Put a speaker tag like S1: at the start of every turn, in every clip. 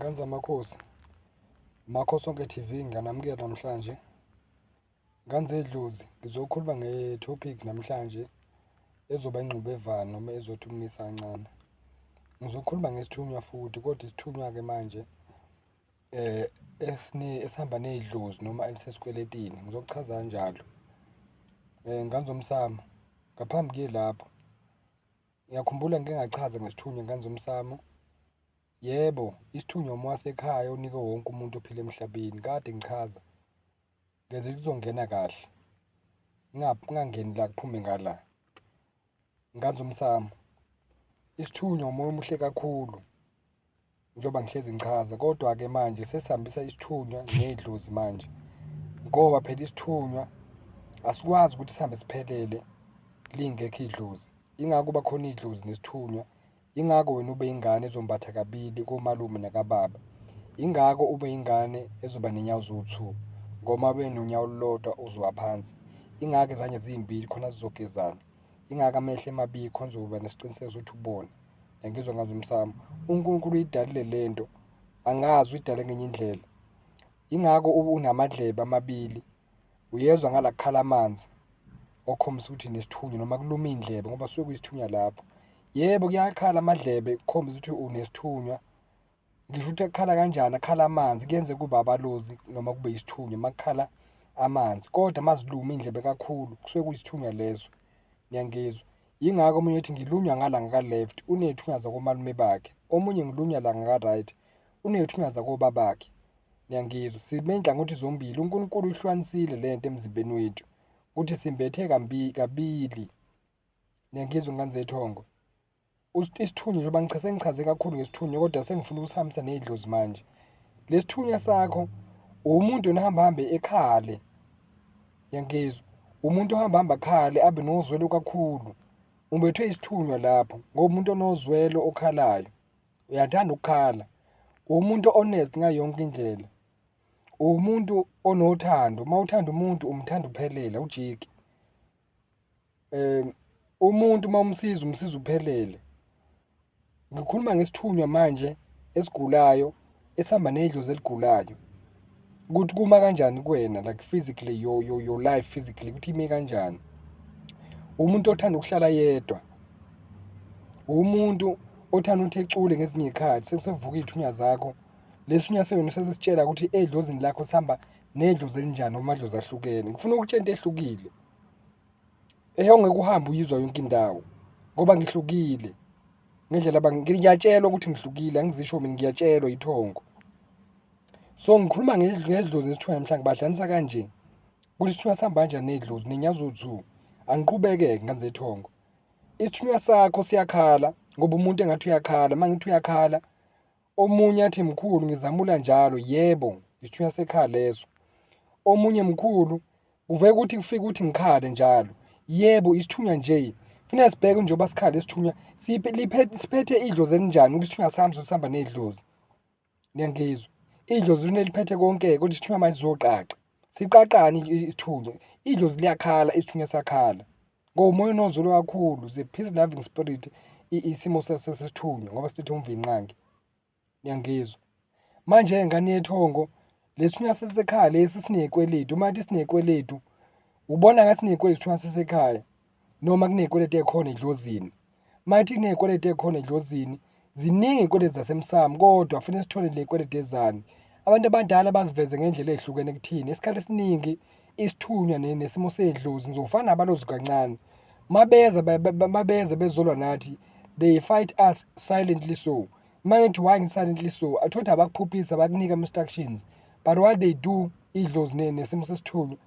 S1: Nganza amakhosi Sonke TV nganamukela namhlanje. Nganze idlozi ngizokhuluma nge-topic namhlanje ezoba ingxubevangu noma ezothumisa kancane. Ngizokhuluma ngesithunywa futhi kodwa isithunywa ke manje esihamba nezidlozi noma elisesikweletini ngizokuchaza kanjalo. Nganzomsamo ngaphambi kwelapho ngiyakhumbula ngingachaza ngesithunywa nganzomsamo. Yebo, isithunywa mwasekhaya unike wonke umuntu ophila emhlabeni. Kade ngichaza ngeze kuzongena kahle, ngingangeni la kuphume ngala. Nganzomsamo isithunywa umoya omuhle kakhulu njengoba ngihlezi ngichaza, kodwa-ke manje sesihambisa isithunywa nedlozi manje, ngoba phela isithunywa asikwazi ukuthi sihambe siphelele lingekho idlozi. Ingako kuba khona idlozi nesithunywa. Ingako wena ube ingane ezombatha kabili komalume nakababa. Ingako ube ingane ezoba nenyawo eziwu-2 ngoba ube nonyawo olulodwa uzowa phansi. Ingako izandla ezimbili khona zizogezana. Ingako amehlo emabili khona uzoba nesiqiniseko sokuthi ubone. Ngizwa nganzomsamo uNkulunkulu uyidalile lento, angazi uyidale ngenye indlela. Ingako unamadlebe amabili, uyezwa ngala kukhala amanzi okhombisa ukuthi nesithunywa noma kuluma indlebe ngoba suke kuyisithunywa lapho. Yebo, kuyakhala amadlebe kukhombisa ukuthi unesithunywa. Ngisho ukuthi akukhala kanjani, akhala amanzi, kuyenze kube abalozi noma kube isithunywa makukhala amanzi, kodwa maziluma indlebe kakhulu kusuke kuyisithunywa leso. Niyangizwa? Yingako omunye ethi ngilunywa ngala ngaka-left uney'thunywa zakomalume bakhe, omunye ngilunywa la ngaka-right uney'thunywa zakobabakhe. Niyangizwa? Siney'nhlangothi zombili. uNkulunkulu uyihlukanisile lento emzimbeni wethu ukuthi simbethe kabili. Niyangizwa nganzethongo? Isithunywa njengoba sengichaze kakhulu ngesithunywa, kodwa sengifuna ukusihambisa nedlozi manje. Lesithunywa sakho umuntu onahamba hambe ekhale. Yangizwa? Umuntu ohamba akhale abe nozwelo kakhulu. Umbethwe isithunywa lapho ngoba umuntu onozwelo okhalayo. Uyathanda ukukhala. Umuntu honest ngayo yonke indlela. Umuntu onothando. Uma uthanda umuntu umthanda uphelele, ujiki. Umuntu uma umsiza uphelele. Ngikhuluma ngesithunywa manje esigulayo esihamba nedlozi eligulayo. Ukuthi kuma kanjani kuwena, like physically, your life physically, ukuthi ime kanjani. Umuntu othanda ukuhlala yedwa. Umuntu othanda ukuthi ecule ngezinye iy'khathi sekusevuka iy'thunywa zakho. Lesithunywa seyona sesisitshela ukuthi edlozini lakho sihamba nedlozi elinjani noma amadlozi ahlukene. Ngifuna ukuthi into ehlukile. Ongeke uhambe uyizwa yonke indawo ngoba ngihlukile. Ngendlela ngiyatshelwa ukuthi ngihlukile, angizisho mina, ngiyatshelwa ithongo. So ngikhuluma ngedlozi nesithunywa namhlanje ngibahlanganisa kanje ukuthi isithunywa sihamba kanjani nedlozi nenyawo eziwu-2. Angiqhubeke-ke nganzethongo. Isithunywa sakho siyakhala ngoba umuntu engathi uyakhala. Uma ngithi uyakhala, omunye athi mkhulu ngizamula njalo. Yebo, isithunywa sekhaya leso. Omunye mkhulu uveke ukuthi kufike ukuthi ngikhale njalo. Yebo, isithunywa nje. Kufuneka sibheke njengoba sikhale isithunywa siphethe idlozi elinjani ukuthi isithunywa sami sihamba nedlozi. Niyangizwa? Idlozi lineliphethe konke kodwa isithunywa manje sizoqaqa. Siqaqani isithunywa? Idlozi liyakhala, isithunywa siyakhala. Ngoba umoya onozwelo kakhulu, the peace loving spirit, isimo sesithunywa ngoba sithi umvinqangi. Niyangizwa? Manje ngane yethongo, lesithunywa sesekhaya lesi siney'kweletu. Uma ngathi siney'kweletu, ubona ngathi siney'kweletu isithunywa sesekhaya noma kuney'kweletu ey'khona edlozini. Mayithi kuney'kweletu ey'khona edlozini, ziningi iy'kweletu zasemsamo, kodwa kufanele sithole ley'kweletu ezani. Abantu abadala baziveze ngendlela ey'hlukene kuthini. Isikhathi esiningi isithunywa nesimo sedlozi ngizofana nabalozi kancane. Mabeza bezolwa nathi, they fight us silently so. Uma ngithi why silently so, athothi abakuphuphisa bakunika ama-instructions, but what they do idlozi nesimo sesithunywa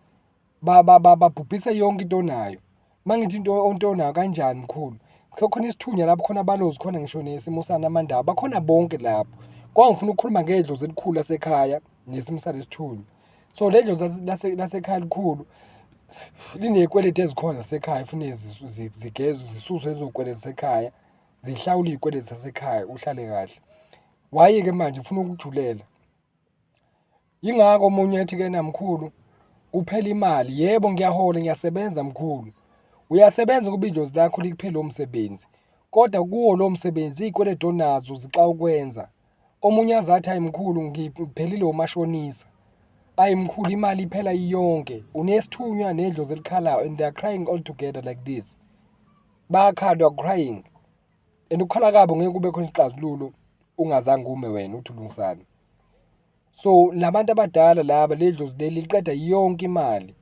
S1: babhubhisa yonke into onayo. Uma ngithi into onayo kanjani mkhulu, khona isithunywa lapho, khona abalozi, khona ngisho nesimo sanamandaba, bakhona bonke lapho. Kwangifuna ukukhuluma ngedlozi elikhulu lasekhaya nesimo salesithunywa. So le dlozi lasekhaya elikhulu liney'kweletu ezikhona zasekhaya, kufanele zigezwe, zisuswe ezokweletu zasekhaya, zihlawule iy'kweletu zasekhaya, uhlale kahle. Waye-ke manje ufuna ukujulela. Yingako omunye ethi-ke na mkhulu kuphela imali. Yebo, ngiyahola, ngiyasebenza mkhulu. Uyasebenza ukuba idlozi lakho likuphele lowo msebenzi, kodwa kuwo lowo msebenzi iy'kweletu onazo zixa ukwenza. Omunye azathi hayi mkhulu ngiphelile umashonisa. Hayi mkhulu imali iphela yonke. Unesithunywa nedlozi elikhalayo and they are crying all together like this. Bayakhala, they are crying. And ukukhala kabo ngeke kube khona isixazululo ungazange ume wena uthi ulungisana. So labantu abadala laba ledlozi leli liqeda yonke imali.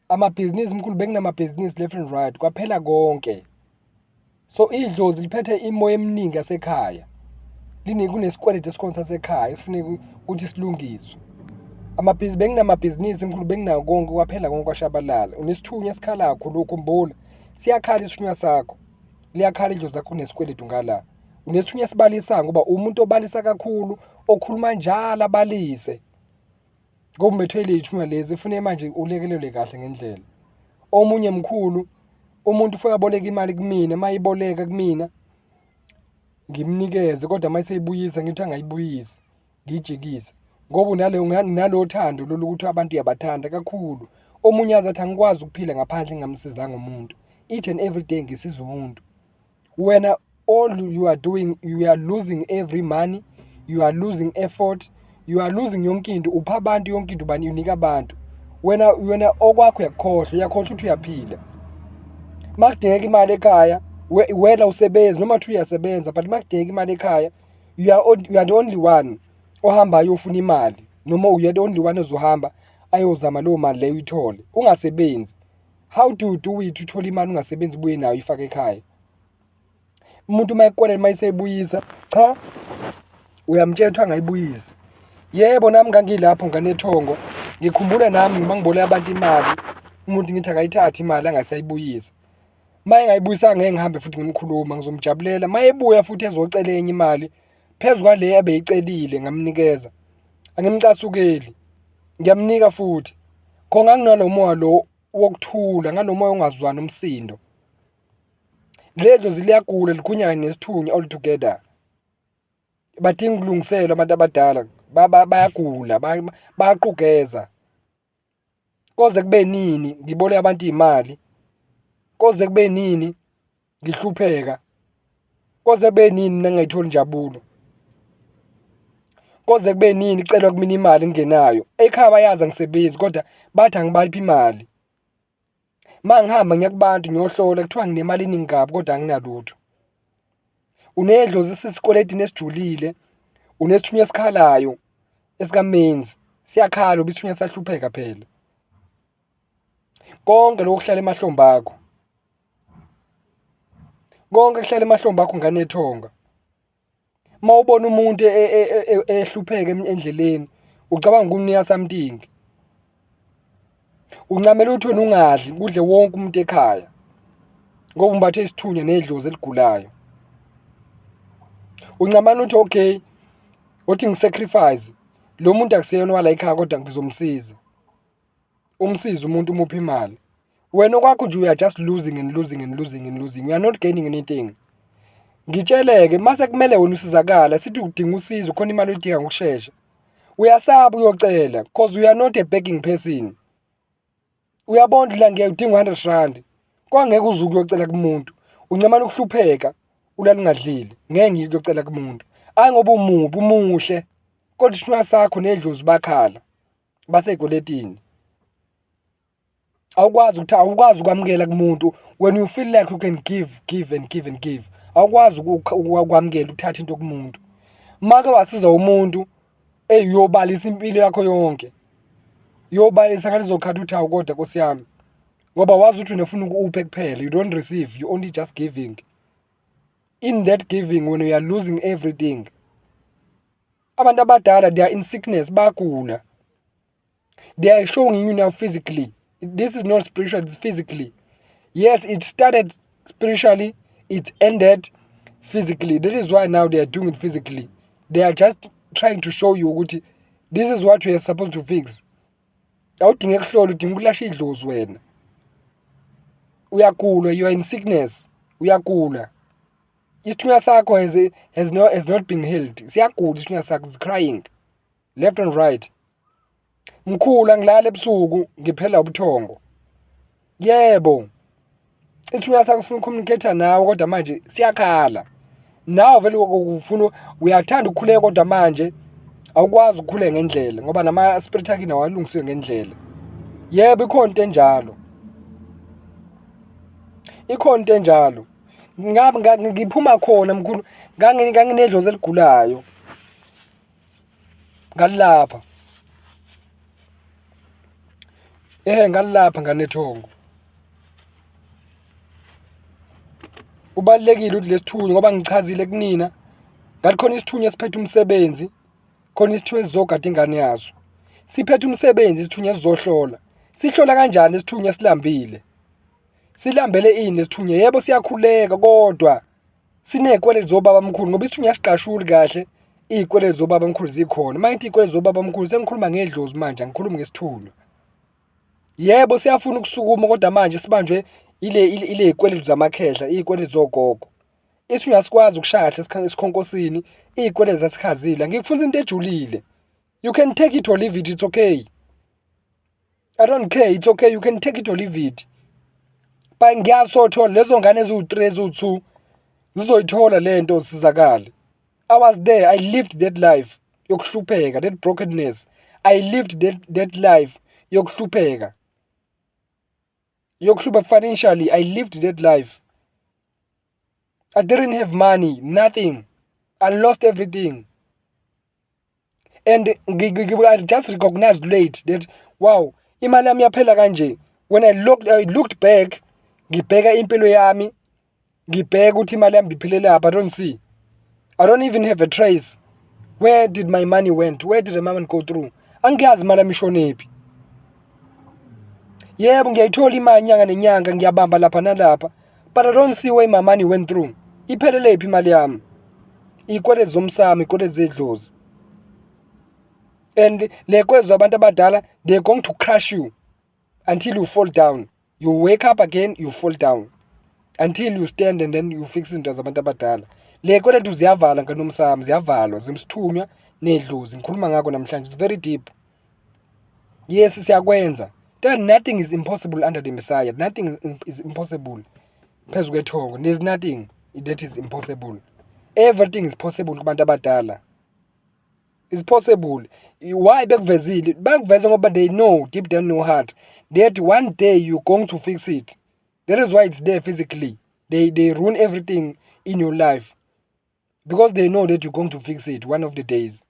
S1: Amabhizinisi mkhulu bekunamabhizinisi left and right kwaphela konke. So idlozi liphethe imoya eminingi yasekhaya. Kunesikweletu esikhona sasekhaya esifuneka ukuthi silungiswe. Bekunamabhizinisi mkhulu bekunako konke kwaphela konke kwashabalala. Unesithunywa esikhalayo khulu ukhumbula. Siyakhala isithunywa sakho. Liyakhala idlozi lakho unesikweletu ngala. Unesithunywa esibalisayo ngoba umuntu obalisa kakhulu okhuluma njalo abalise. Ngoba umethwele ithunywa lezi ufune manje ulekelelwe kahle ngendlela. Omunye mkhulu umuntu ufuna aboleka imali kumina, mayiboleka kumina ngimnikeze kodwa mayiseyibuyisa ngithi angayibuyisi ngijikise. Ngoba unalo thando lokuthi abantu uyabathanda kakhulu. Omunye azathi angikwazi ukuphila ngaphandle ngingamsizanga umuntu. Each and every day ngisiza umuntu. Wena all you are doing, you are losing every money, you are losing effort, you are losing yonke into. Upha abantu yonke into bani unika abantu. Wena okwakho uyakhohlwa ukuthi uyaphila. Makudingeka imali ekhaya, wena usebenza noma uthi uyasebenza, but makudingeka imali ekhaya, you are the only one ohamba ayofuna imali noma you are the only one ozohamba ayozama lo mali leyo uyithole ungasebenzi. How do you do it uthola imali ungasebenzi buye nayo ifake ekhaya? Umuntu mayekwelela mayisebuyisa cha uyamtshela ukuthi angayibuyisi. Yebo nami ngangilapho nganethongo ngikhumbula nami mangiboleka abantu imali umuntu ngithi akayithathe imali angasayibuyisa. Maye ngayibuyisa ngeke ngihambe futhi ngimkhuluma ngizomjabulela mayebuya futhi ezocela enye imali phezulu kwale abeyicelile ngamnikeza. Angimcasukeli ngiyamnika futhi khona nginalomoya lo wokuthula ngalomoya ongazwani umsindo. Ledlozi liyagula ligqunyana nesithunywa all together. Badinga ukulungiselwa abantu abadala bayagula bayaqugeza. Koze kube nini ngiboleka abantu imali? Koze kube nini ngihlupheka? Koze kube nini ngingayitholi injabulo? Koze kube nini icela kumina imali ngingenayo? Ekhaya bayazi angisebenzi kodwa bathi angibaliphi imali. Mangihamba ngiyakubantu ngiyohlola kuthiwa nginemali eningi kabi kodwa anginalutho. Unedlozi sisikweleti nesijulile, unesithunywa esikhalayo esikamenzi. Siyakhala ubisithunywa sahlupheka phela. Konke lokho kuhlala emahlombe akho. Konke kuhlala emahlombe akho nganethonga. Mawubona umuntu ehlupheka endleleni ucabanga ukumnika something. Uncamela ukuthi wena ungadli kudle wonke umuntu ekhaya. Ngoba umbathe isithunywa nedlozi eligulayo. Uncamela ukuthi okay uthi ngisacrifice lo muntu akuseyona wala ekhaya kodwa ngizomsiza. Umsiza umuntu umupha imali. Wena okwakho nje you are just losing and losing and losing and losing. You are not gaining anything. Ngitsheleke mase kumele wena usizakala sithi udinga usizo khona imali uyidinga ngokusheshsha. Uyasaba uyocela because you are not a begging person. Uyabona la ngiyadinga 100 rand. Kwangeke uzuke uyocela kumuntu. Uncamela ukuhlupheka ulala ngadlile. Ngeke ngiyocela kumuntu. Hayi ngoba umubi umuhle. Kodwa isithunywa sakho nedlozi bakhala. Basegolетini. Awukwazi ukwamukela kumuntu when you feel like you can give and give and give. Awukwazi ukwamukela uthatha into kumuntu. Make wasiza umuntu uyobalisa impilo yakho yonke. Uyobalisa ngalizokhatha uthawu kodwa Nkosi yami. Ngoba wazi ukuthi unefuna uphe kuphela. You don't receive, you only just giving. In that giving when you are losing everything. Abantu abadala they are in sickness bagula. They are showing you now physically. This is not spiritual, it's physically. Yes, it started spiritually, it ended physically. That is why now they are doing it physically. They are just trying to show you ukuthi this is what we are supposed to fix. Awudinge kuhlola udinga ukulahla idlozi wena. Uyagula, you are in sickness. Uyagula. Isithunywa sakho has not been healed. Siyagula isithunywa sakho, it's crying. Left and right. Mkhulu angilala ebusuku ngiphela ubuthongo. Yebo. Isithunywa sakho ufuna ucommunicate nawe kodwa manje siyakhala. nawe vele ufuna uyathanda ukukhuleka kodwa manje awukwazi ukukhuleka ngendlela ngoba nama-spirit akhe nawo alungisiwe ngendlela. Yebo, ikhona into enjalo, ikhona into enjalo. Ngiphuma khona mkhulu, nganginedlozi eligulayo ngalilapha, ngalilapha nganethongo. Kubalulekile ukuthi lesithunywa ngoba ngichazile kunina ngathi khona isithunywa esiphethe umsebenzi, khona isithunywa esizogada ingane yaso. Siphethe umsebenzi isithunywa esizohlola. Sihlola kanjani isithunywa esilambile? Silambele ini isithunywa? Yebo siyakhuleka kodwa sinezikweletu zobaba mkhulu ngoba isithunywa siqashuli kahle. Izikweletu zobaba mkhulu zikhona. Mayithi izikweletu zobaba mkhulu sengikhuluma ngedlozi manje, angikhulumi ngesithunywa. Yebo siyafuna ukusukuma kodwa manje sibanjwe ile zikweletu zamakhehla, izikweletu zogogo. Isithunywa asikwazi ukushaya kahle esikhonkosini, izikweletu zasikhazile. Ngikufunza into ejulile. You can take it or leave it, it's okay. I don't care, it's okay, you can take it or leave it. But ngiyasothola lezo ngane eziwu-3 eziwu-2 zizoyithola lento usizakale. I was there, I lived that life yokuhlupheka, that brokenness. I lived that life yokuhlupheka. Financially, I lived that life. I didn't have money, nothing. I lost everything. And I just recognized late that, wow, imali yami yaphela kanje. When I looked back, ngibheka impilo yami, ngibheka ukuthi imali yami iphelele lapha. I don't see. I don't even have a trace. Where did my money went? Where did the money go through? Angiyazi imali yami ishonephi. Yebo ngiyayithola imali nyanga nenyanga, ngiyabamba lapha nalapha, but I don't see where my money went through. Iphelele phi imali yami? Izikweletu zomsamo, izikweletu zedlozi. And le kweletu zabantu abadala, they're going to crush you until you fall down. You wake up again, you fall down. Until you stand and then you fix into zabantu abadala. Le kweletu ziyavala nganomsamo, ziyavalwa, zimsithunywa nedlozi. Ngikhuluma ngakho namhlanje, it's very deep. Yes, siyakwenza. Nothing is impossible under the Messiah. Nothing is impossible. Phezu kwethongo. There's nothing that is impossible. Everything is possible kubantu abadala. It's possible. Why bekuvezile? Bekuveza ngoba they know deep down in your heart that one day you're going to fix it. That is why it's there physically. They ruin everything in your life because they know that you're going to fix it one of the days.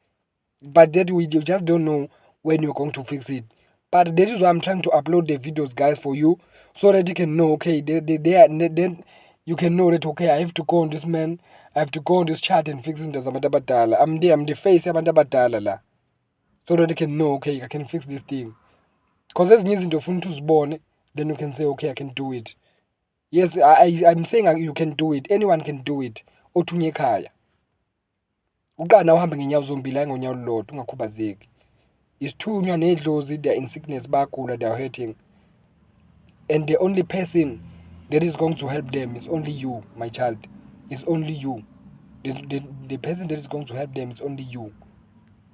S1: But that you just don't know when you're going to fix it. But that is why I'm trying to upload the videos, guys, for you, so that you can know, okay, then you can know that, okay, I have to go on this man, I have to go on this chat and fix it. I'm the face of la, so that you can know, okay, I can fix this thing. Because there's needs into funtus born, then you can say, okay, I can do it. Yes, I'm saying you can do it. Anyone can do it. Othunye ekhaya. Uqala uhamba ngenyawo zombili hayi ngonyawo lodwa ungakhubazeki. Isithunywa nedlozi, they're in sickness, bayagula, they're hurting. And the only person that is going to help them is only you, my child. It's only you. The person that is going to help them is only you.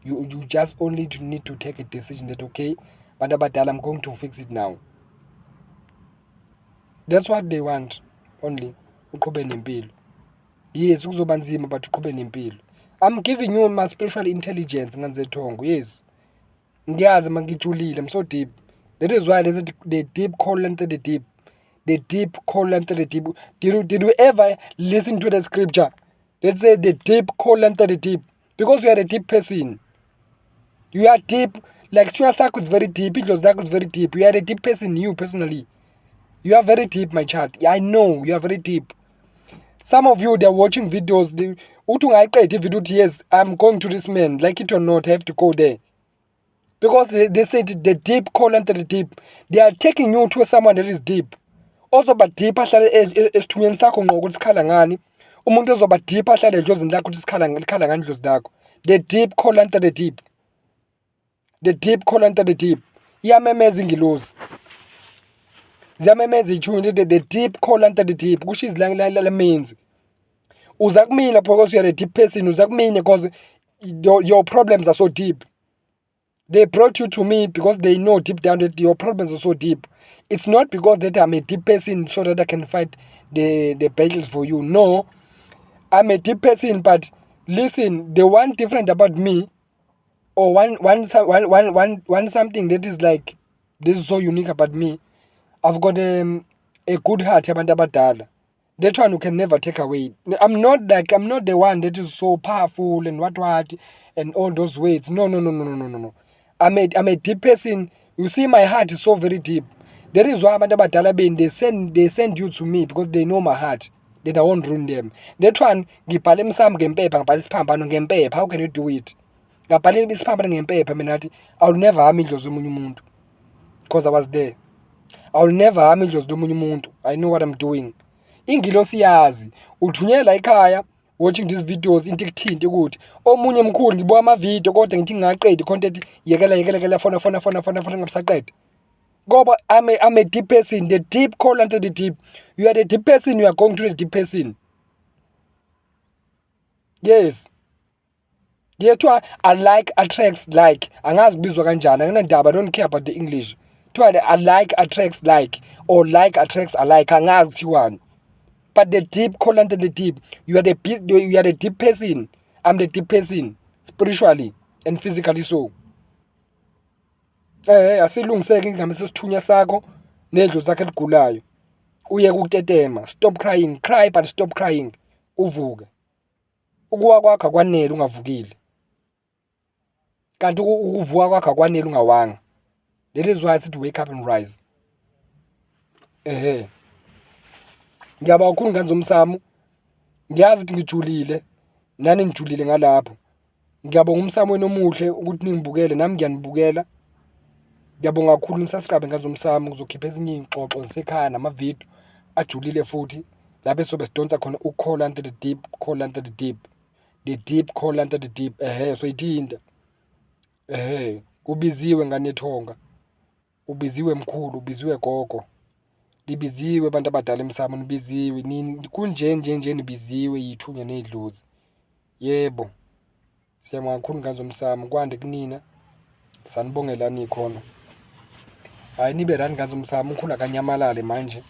S1: You just only need to take a decision that, okay, but I'm going to fix it now. That's what they want, only. Uqhube nempilo. Yes, kuzoba nzima but uqhube nempilo. I'm giving you my spiritual intelligence nganzethongo. Yes. Ngiyazi mangijulile, I'm so deep. That is why there's the deep call into the deep. The deep call into the deep. Did you ever listen to the scripture? Let's say the deep call into the deep. Because you are a deep person. You are deep. Like Suasako is very deep. Itlozako is very deep. You are a deep person, you personally. You are very deep, my child. I know you are very deep. Some of you, they're watching videos. Yes, I'm going to this man. Like it or not, I have to go there. Because they said the deep call into the deep. They are taking you to someone that is deep. Also, but deep ahlale esithunyeni sakho ngqo ukuthi sikhala ngani. Umuntu ozoba deep ahlale edlozini lakho ukuthi sikhala ngani idlozi lakho. The deep call into the deep. The deep call into the deep. Iyamemeza ingilozi. Ziyamemeza ithunywa the deep call into the deep. Kusho izilanga means. Uza kumina because you are a deep person. Uza kumina because your problems are so deep. They brought you to me because they know deep down that your problems are so deep. It's not because that I'm a deep person so that I can fight the battles for you. No, I'm a deep person, but listen, the one different about me, or one something that is like, this is so unique about me. I've got a good heart, abantu abadala. That one you can never take away. I'm not the one that is so powerful and what and all those words. No, no, no, no, no, no, no, no. I'm a deep person. You see, my heart is so very deep. That is why abantu abadala they send you to me because they know my heart. That I won't ruin them. That one, ngibhale emsamo ngempepha, ngibhale isiphambano ngempepha. How can you do it? Ngabhale isiphambano ngempepha mina nathi I'll never harm indlozi yomunye umuntu because I was there. I'll never harm indlozi yomunye umuntu. I know what I'm doing. Ingilosi yazi uthunyela ekhaya watching these videos into ekuthinte ukuthi omunye Mkhulu ngibuka ama-video kodwa ngithi ngingaqedi content yekela fona ngabusaqeda. Ngoba I'm a deep person. The deep call unto the deep. You are the deep person, you are going to the deep person. Yes. Yethiwa I like attracts like. Angazi kubizwa kanjani. Anginandaba, I don't care about the English. Kuthiwa I like attracts like, or like attracts alike. Angazi kuthiwani. But the deep call unto the deep. You are the deep person. I'm the deep person, spiritually and physically so. Asilungiseke ingame sesithunya sakho nedlo zakhe eligulayo. Uye ukutetema. Stop crying. Cry but stop crying. Uvuke. Ukuwa kwakho akwanele ungavukile. Kanti ukuvuka kwakho akwanele ungawanga. That is why I said to wake up and rise. Ngiyabonga kakhulu ngazomsamo. Ngiyazi ukuthi ngijulile. Nani ngijulile ngalapho. Ngiyabonga umsamo wenu omuhle ukuthi ningibukele nami ngiyanibukela. Ngiyabonga kakhulu nisubscribe ngazomsamo kuzokhipha ezinye ingxoxo zisekhaya nama-video ajulile futhi lapho sobe sidonsa khona ucall unto the deep, call unto the deep. The deep call unto the deep. So ithinta. Kubiziwe nganethonga. Ubiziwe Mkhulu, ubiziwe gogo. Libiziwe abantu abadala emsamo nibiziwe. Nini kunje nibiziwe yithunya nedlozi. Yebo. Siyabonga kakhulu ngazomsamo kwande kunina. Sanibongelani ikhona. Hayi nibe rani ngazomsamo Mkhulu akanyamalale manje.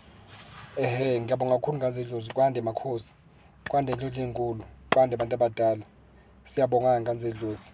S1: Ngiyabonga kakhulu ngazedlozi kwande makhosi. Kwande indlodlo enkulu. Kwande abantu abadala. Siyabonga ngazedlozi.